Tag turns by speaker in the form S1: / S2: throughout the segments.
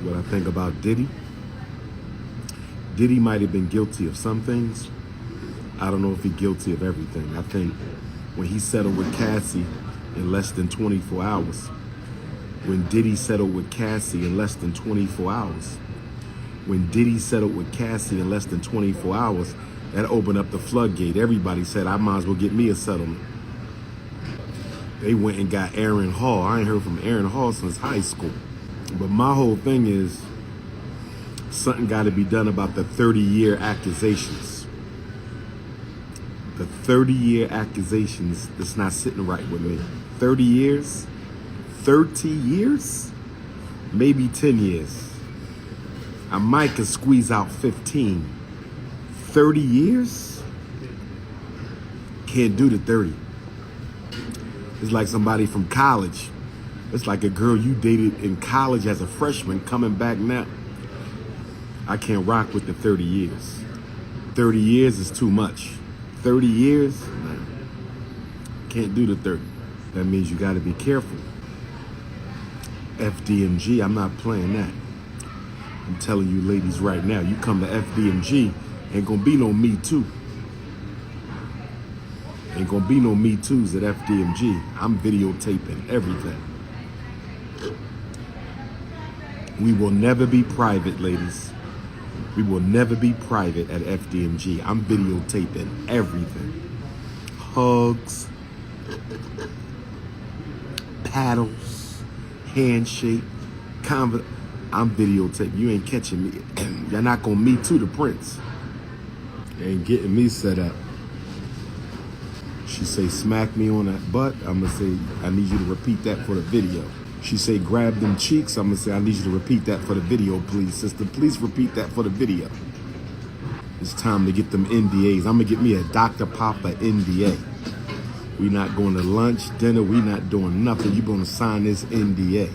S1: what I think about Diddy. Diddy might have been guilty of some things. I don't know if he's guilty of everything. I think when he settled with Cassie in less than 24 hours, when Diddy settled with Cassie in less than 24 hours, when Diddy settled with Cassie in less than 24 hours, that opened up the floodgate. Everybody said, I might as well get me a settlement. They went and got Aaron Hall. I ain't heard from Aaron Hall since high school. But my whole thing is, something got to be done about the 30-year accusations. The 30-year accusations, that's not sitting right with me. 30 years? 30 years? Maybe 10 years. I might could squeeze out 15. 30 years? Can't do the 30. It's like somebody from college. It's like a girl you dated in college as a freshman coming back now. I can't rock with the 30 years. 30 years is too much. 30 years? Nah. Can't do the 30. That means you got to be careful. FDMG, I'm not playing that. I'm telling you ladies right now, you come to FDMG, ain't gonna be no Me Too. Ain't gonna be no Me Too's at FDMG. I'm videotaping everything. We will never be private, ladies. We will never be private at FDMG. I'm videotaping everything. Hugs, paddles, handshake, I'm videotaping. You ain't catching me. You're not gonna Me Too the Prince. You ain't getting me set up. She say, smack me on that butt. I'm gonna say, I need you to repeat that for the video. She say, grab them cheeks. I'm gonna say, I need you to repeat that for the video, please. Sister, please repeat that for the video. It's time to get them NDAs. I'm gonna get me a Dr. Papa NDA. We not going to lunch, dinner. We not doing nothing. You gonna sign this NDA.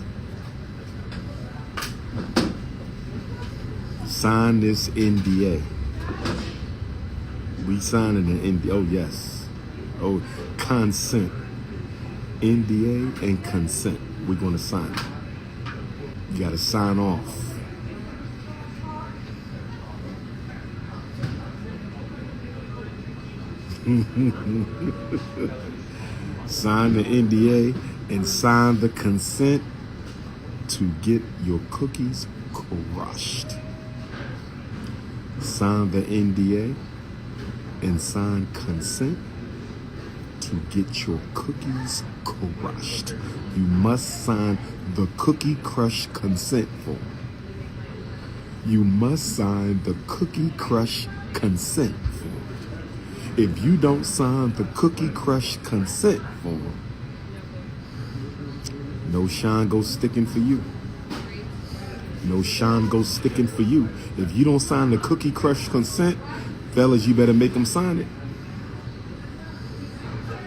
S1: Sign this NDA. We signing an NDA. Oh, yes. Oh, consent. NDA and consent. We're going to sign it. You got to sign off. Sign the NDA and sign the consent to get your cookies crushed. Sign the NDA and sign consent to get your cookies crushed. You must sign the cookie crush consent form. You must sign the cookie crush consent form. If you don't sign the cookie crush consent form, no shine goes sticking for you. No shine goes sticking for you. If you don't sign the cookie crush consent, fellas, you better make them sign it.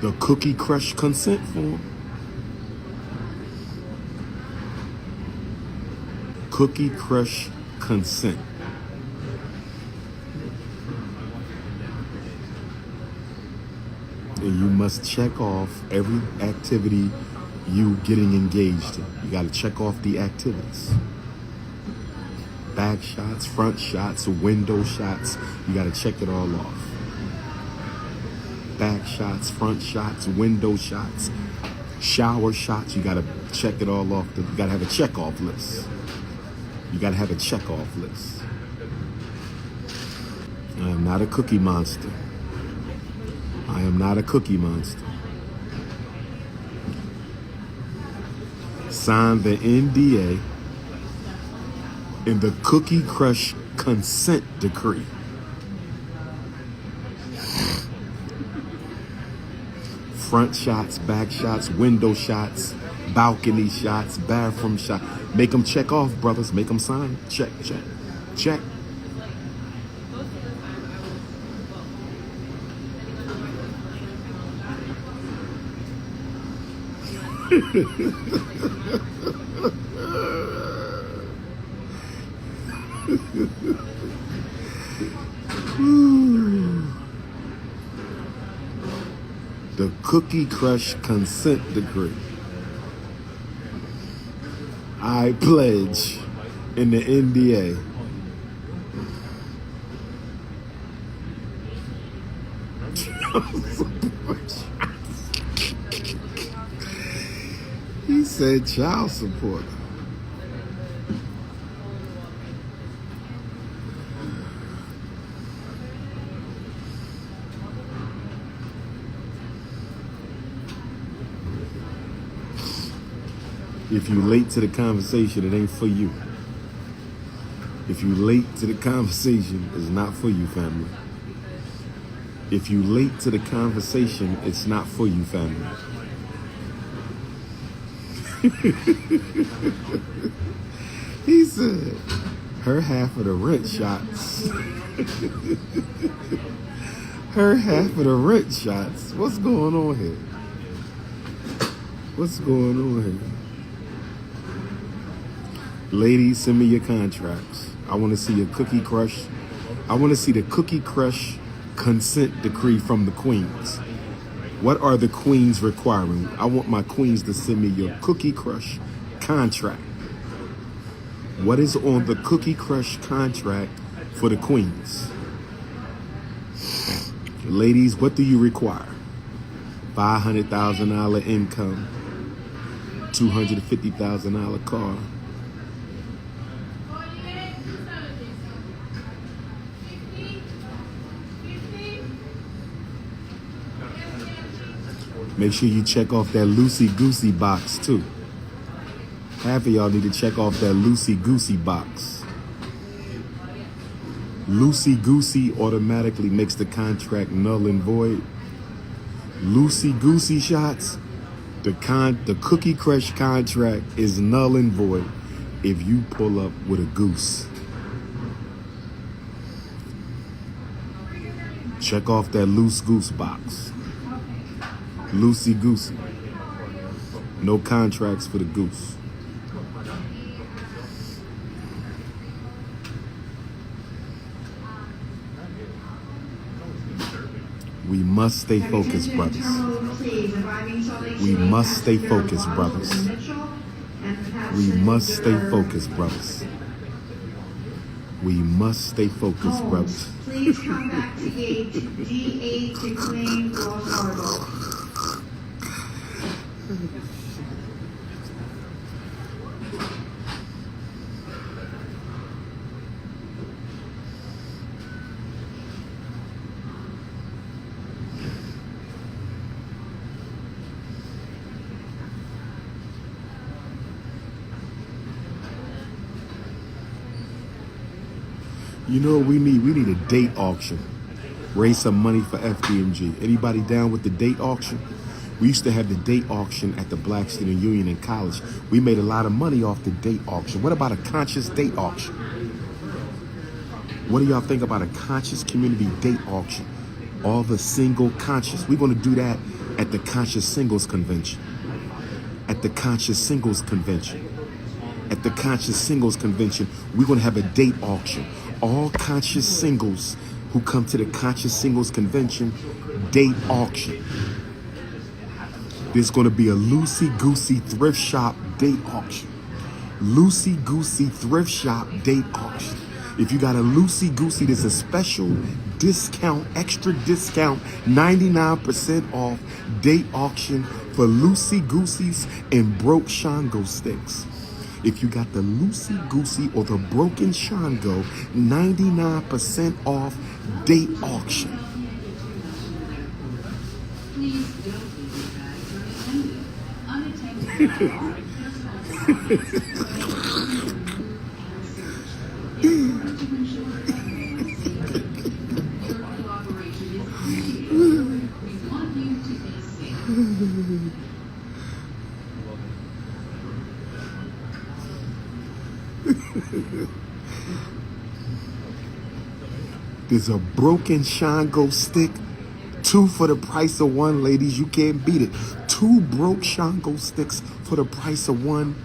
S1: The cookie crush consent form. Cookie crush consent. And you must check off every activity you getting engaged in. You got to check off the activities. Back shots, front shots, window shots. You got to check it all off. Back shots, front shots, window shots, shower shots. You got to check it all off. You got to have a check-off list. You got to have a check-off list. I am not a cookie monster. I am not a cookie monster. Sign the NDA in the cookie crush consent decree. Front shots, back shots, window shots, balcony shots, bathroom shots. Make them check off, brothers. Make them sign. Check, check, check. The cookie crush consent decree. I pledge in the NDA. He said child support. If you late to the conversation, it ain't for you. If you late to the conversation, it's not for you, family. If you late to the conversation, it's not for you, family. He said, her half of the rent shots. Her half of the rent shots. What's going on here? What's going on here? Ladies, send me your contracts. I want to see a cookie crush. I want to see the cookie crush consent decree from the queens. What are the queens requiring? I want my queens to send me your cookie crush contract. What is on the cookie crush contract for the queens? Ladies, what do you require? $500,000 income, $250,000 car. Make sure you check off that loosey-goosey box, too. Half of y'all need to check off that loosey-goosey box. Loosey-goosey automatically makes the contract null and void. Loosey-goosey shots, the cookie crush contract is null and void if you pull up with a goose. Check off that loose goose box. Loosey-goosey. No contracts for the goose. We must stay focused, brothers. We must stay focused, brothers. We must stay focused, brothers. We must stay focused, brothers.
S2: Please come back to gate D8 to claim Wells Fargo.
S1: You know what we need? We need a date auction. Raise some money for FDMG. Anybody down with the date auction? We used to have the date auction at the Black Student Union in college. We made a lot of money off the date auction. What about a conscious date auction? What do y'all think about a conscious community date auction? All the single conscious. We're going to do that at the Conscious Singles Convention. At the Conscious Singles Convention. At the Conscious Singles Convention, we're going to have a date auction. All conscious singles who come to the Conscious Singles Convention, date auction. There's going to be a loosey-goosey thrift shop date auction. Loosey-goosey thrift shop date auction. If you got a loosey-goosey, there's a special discount, extra discount, 99% off date auction for loosey-gooseys and broke Shango sticks. If you got the loosey-goosey or the broken Shango, 99% off date auction.
S2: Please don't leave your bags unattended.
S1: There's a broken Shango stick, 2 for the price of 1, ladies. You can't beat it. 2 broke Shango sticks for the price of 1.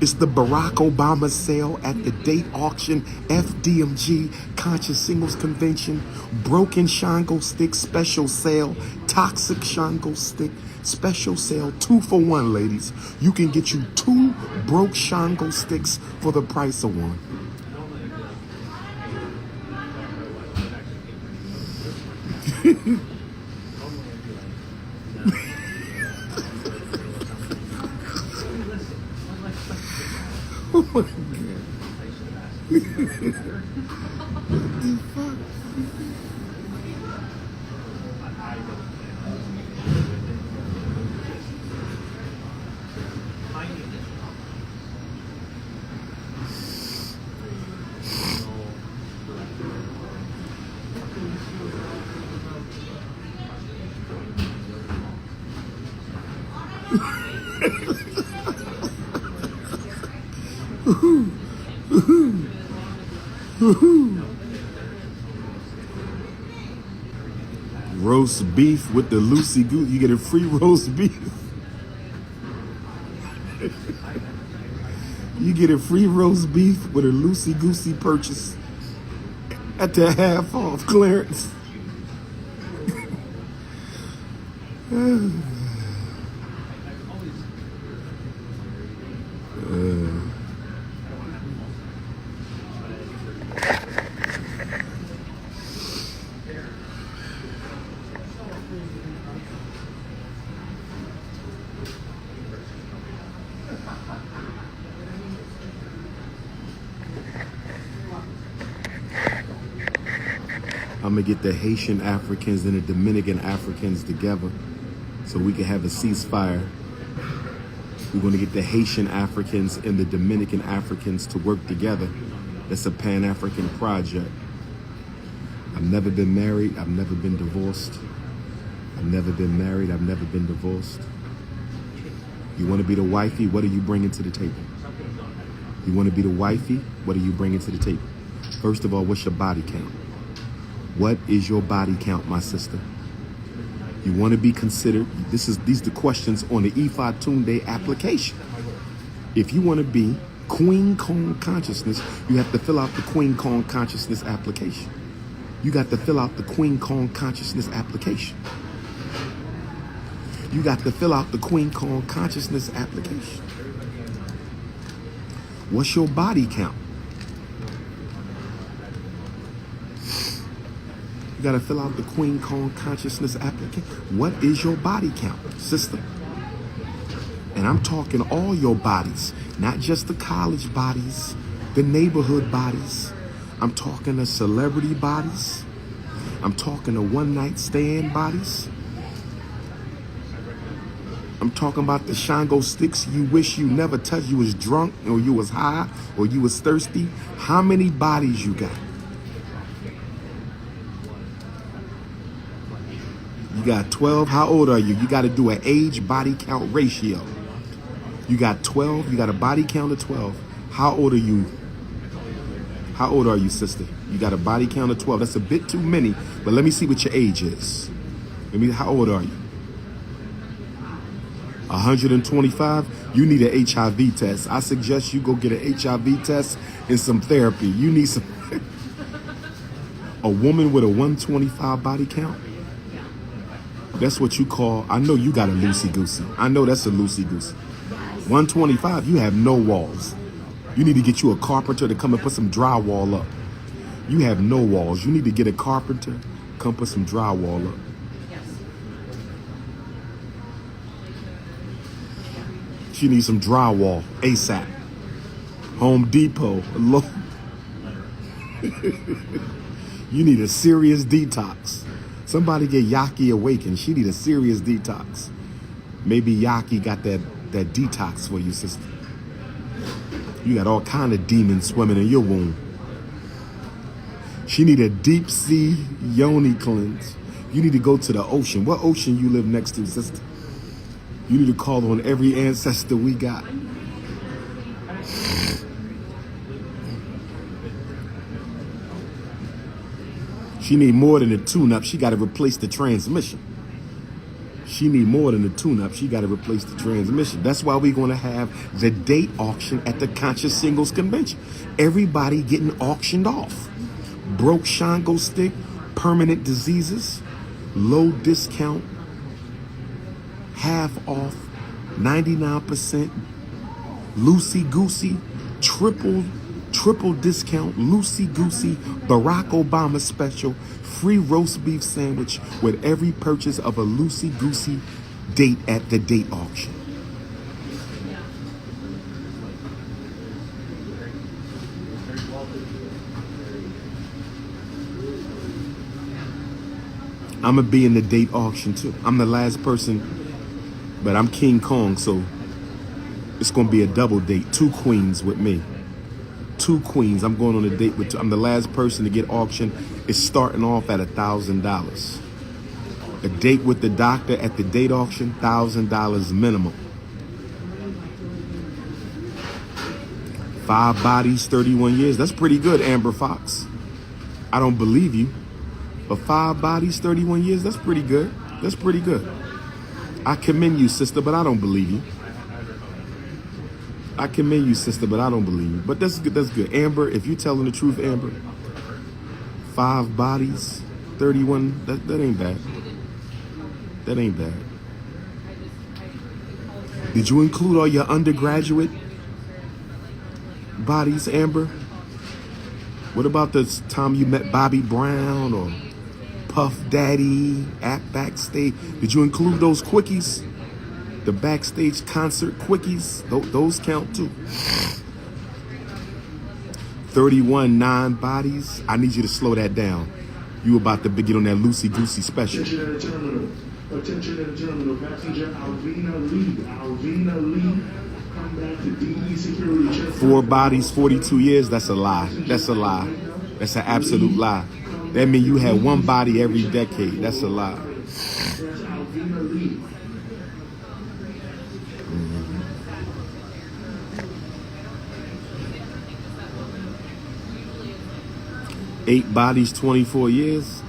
S1: It's the Barack Obama sale at the date auction, FDMG, Conscious Singles Convention, broken Shango stick special sale, toxic Shango stick Special sale, 2 for 1, ladies. You can get you 2 broke Shango sticks for the price of 1. Oh my God. What the fuck? Roast beef with the loosey goose. You get a free roast beef. You get a free roast beef with a loosey goosey purchase at the half off clearance. I'm gonna get the Haitian Africans and the Dominican Africans together so we can have a ceasefire. We're gonna get the Haitian Africans and the Dominican Africans to work together. It's a Pan-African project. I've never been married. I've never been divorced. I've never been married. I've never been divorced. You want to be the wifey? What are you bringing to the table? You want to be the wifey? What are you bringing to the table? First of all, what's your body count? What is your body count, my sister? You want to be considered? These are the questions on the Ifatunde application. If you want to be Queen Kong Consciousness, you have to fill out the Queen Kong Consciousness application. You got to fill out the Queen Kong Consciousness application. You got to fill out the Queen Kong Consciousness application. What's your body count? You got to fill out the Queen Kong Consciousness application. What is your body count, sister? And I'm talking all your bodies, not just the college bodies, the neighborhood bodies. I'm talking the celebrity bodies. I'm talking the one-night stand bodies. I'm talking about the Shango sticks you wish you never touched. You was drunk or you was high or you was thirsty. How many bodies you got? You got 12. How old are you? You got to do an age body count ratio. You got 12. You got a body count of 12. How old are you? How old are you, sister? You got a body count of 12. That's a bit too many, but let me see what your age is. How old are you? 125? You need an HIV test. I suggest you go get an HIV test and some therapy. You need some. A woman with a 125 body count? That's what you call, I know you got a loosey-goosey. I know that's a loosey-goosey. 125, you have no walls. You need to get you a carpenter to come and put some drywall up. You have no walls. You need to get a carpenter, come put some drywall up. She needs some drywall ASAP. Home Depot. You need a serious detox. Somebody get Yaki awakened. She need a serious detox. Maybe Yaki got that detox for you, sister. You got all kind of demons swimming in your womb. She need a deep sea yoni cleanse. You need to go to the ocean. What ocean you live next to, sister? You need to call on every ancestor we got. She need more than a tune-up. She got to replace the transmission. She need more than a tune-up. She got to replace the transmission. That's why we're going to have the date auction at the Conscious Singles Convention. Everybody getting auctioned off. Broke Shango stick, permanent diseases, low discount, half off, 99%, loosey goosey, triple discount, loosey goosey, Barack Obama special, free roast beef sandwich with every purchase of a loosey goosey date at the date auction. I'm gonna be in the date auction too. I'm the last person, but I'm King Kong, so it's gonna be a double date. 2 queens with me. 2 queens. I'm going on a date with 2. I'm the last person to get auctioned. It's starting off at $1,000. A date with the doctor at the date auction, $1,000 minimum. 5 bodies, 31 years. That's pretty good, Amber Fox. I don't believe you. But 5 bodies, 31 years, that's pretty good. That's pretty good. I commend you, sister, but I don't believe you. I commend you, sister, but I don't believe you. But that's good. That's good. Amber, if you're telling the truth, Amber, 5 bodies, 31, that ain't bad. That ain't bad. Did you include all your undergraduate bodies, Amber? What about the time you met Bobby Brown or Puff Daddy at backstage? Did you include those quickies? The backstage concert quickies? Those count too. 31 non-bodies. I need you to slow that down. You about to get on that loosey-goosey special.
S3: Attention at the terminal. Attention at the terminal. Passenger Alvina Lee. Alvina Lee. Come back to DE security check.
S1: 4 bodies, 42 years. That's a lie. That's a lie. That's an absolute lie. That means you had 1 body every decade. That's a lie.
S3: That's Alvina Lee.
S1: 8 bodies, 24 years.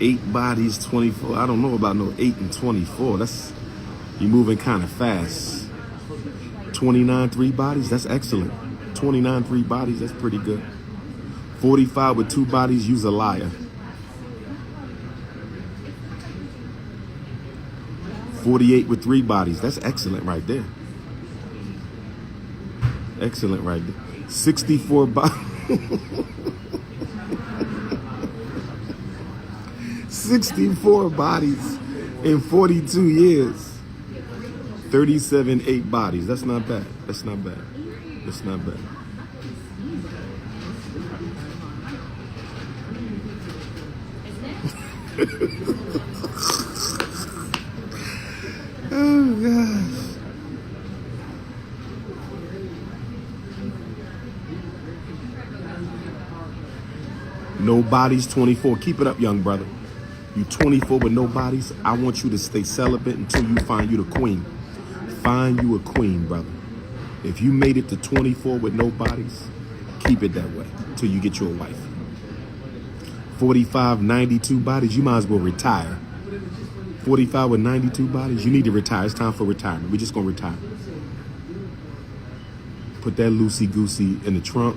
S1: 8 bodies, 24. I don't know about no 8 and 24. You're moving kind of fast. 29 3 bodies. That's excellent. 29 3 bodies. That's pretty good. 45 with 2 bodies. You's a liar. 48 with 3 bodies. That's excellent right there. Excellent right there. 64 bodies. 64 bodies in 42 years. 37 8 bodies. That's not bad. That's not bad. That's not bad. Oh gosh. No bodies, 24. Keep it up, young brother. You 24 with no bodies. I want you to stay celibate until you find you the queen. Find you a queen, brother. If you made it to 24 with no bodies, keep it that way until you get you a wife. 45, 92 bodies, you might as well retire. 45 with 92 bodies, you need to retire. It's time for retirement. We're just going to retire. Put that loosey-goosey in the trunk.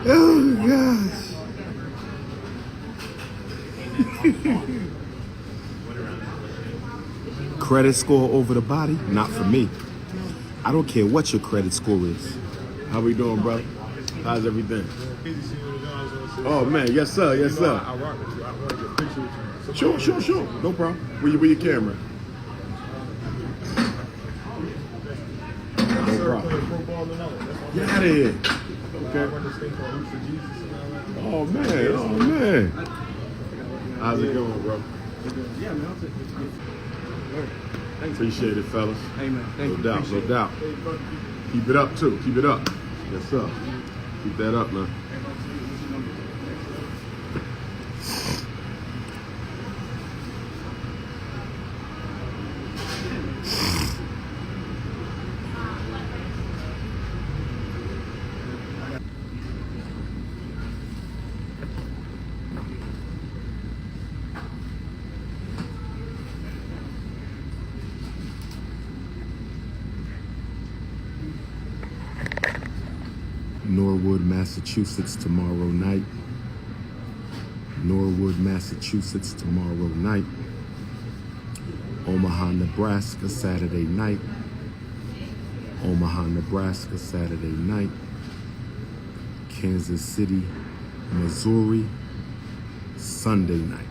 S1: Oh gosh. Credit score over the body? Not for me. I don't care what your credit score is. How we doing, brother? How's everything? Oh man, yes sir, yes sir.
S4: I rock with you. I want to get a picture with you.
S1: Sure. No problem. Where your camera? No problem. Get out of here. Okay. Oh man. How's it going, bro?
S4: Yeah, man, I'll take it.
S1: Appreciate it, fellas.
S4: Hey, man. Thank you.
S1: No doubt. Keep it up, too. Keep it up. Yes, sir. Keep that up, man. Norwood, Massachusetts tomorrow night. Norwood, Massachusetts tomorrow night. Omaha, Nebraska Saturday night. Omaha, Nebraska Saturday night. Kansas City, Missouri Sunday night.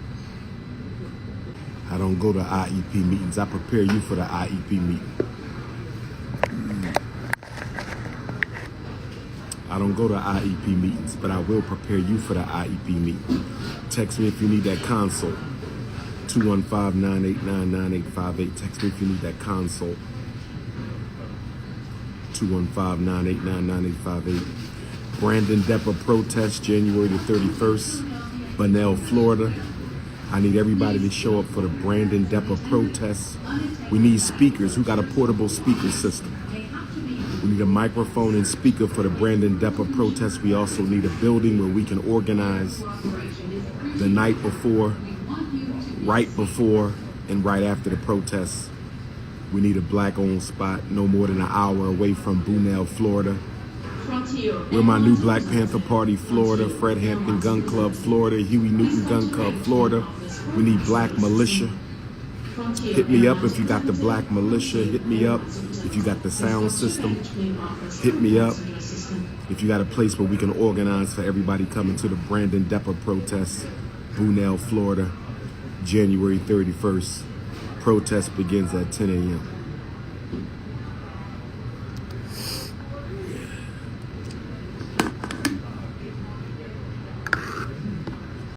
S1: I don't go to IEP meetings. I prepare you for the IEP meeting. I don't go to IEP meetings, but I will prepare you for the IEP meeting. Text me if you need that consult. 215-989-9858. Text me if you need that consult. 215-989-9858. Brandon Depper protest, January the 31st, Bunnell, Florida. I need everybody to show up for the Brandon Depper protest. We need speakers. Who got a portable speaker system? We need a microphone and speaker for the Brandon Depper protest. We also need a building where we can organize the night before, right before, and right after the protest. We need a black-owned spot no more than an hour away from Bunnell, Florida. We're my new Black Panther Party, Florida, Fred Hampton Gun Club, Florida, Huey Newton Gun Club, Florida. We need black militia. Hit me up if you got the black militia. Hit me up if you got the sound system. Hit me up if you got a place where we can organize for everybody coming to the Brandon Depper protest, Bunnell, Florida, January 31st. Protest begins at 10 a.m.